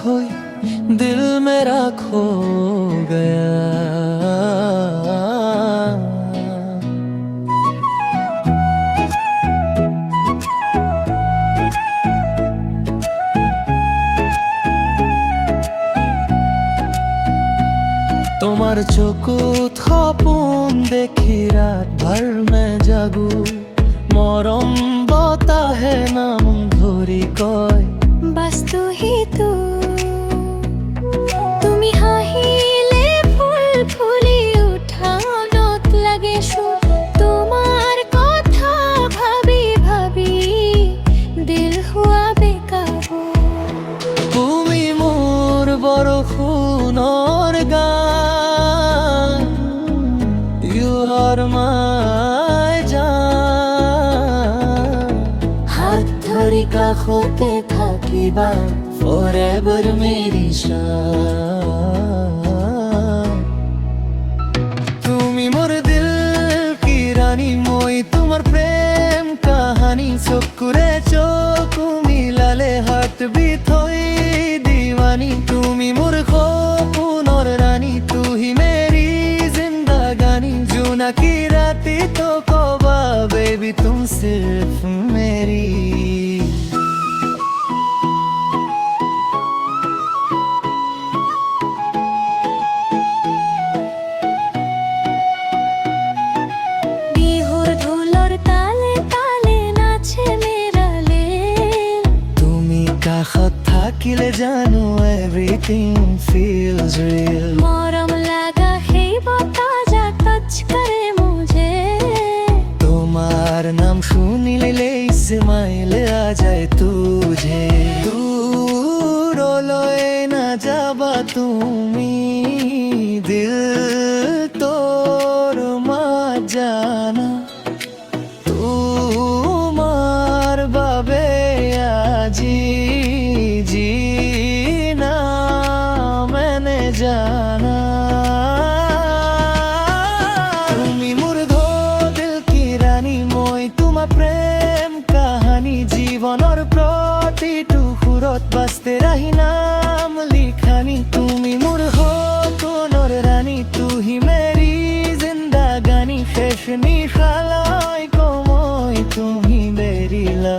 खोई दिल मेरा खो गया। তোমার চকুত সপোন দেখি রাত ভর মে জাগু, মরম বতাহে নাম ধৰি কয় বাস্তু হিতু তুমি হাঁহিলে ফুল ফুলি উঠা নত লাগে সুর। তোমার কথা ভাবি ভাবি দিল হুয়া বেকাবু। তুমি মোৰ বৰষুণৰ গান, You are my জান। হাত ধৰি কাষতে থাকিবা forever মেৰি শান। তুমি মোৰ দিল কি ৰাণী, মই তোমাৰ প্ৰেম কাহানী। চকুৰে চকু মিলালে হাত বিট হৈ দিৱানী। তুমি মোৰ সপোনৰ ৰাণী, তুহি মেৰি জিন্দাগানী। জোনাকী ৰাতি তো কবা বেবি তুম সিर्फ মেৰি। বিহুর ঢোলৰ তালে তালে নাচে মেৰা লীল। তুমি কাষত থাকিলে জানো everything feels real। মৰম লাগা সেই বতাহ যা টচ কৰে মুঝে। তোমার নাম শুনিলে স্মাইল আ যায় তুঝে। দূৰলৈ না যাবা তুমি, দিল তোর জানা। তোমার বাবে আজি জিনা মেনে জানা। তুমি মোর ধো দিল কি রানী, মই তোমাৰ প্ৰেম কাহানী। জীৱনৰ প্ৰতিটো সুৰত বাস্তে ৰাহি নাম লিখানি। তুমি মোৰ সপোনৰ ৰাণী, তুহি মেৰি জিন্দাগানী। শেষ নিশালৈ কমই তুমি বেৰিলা।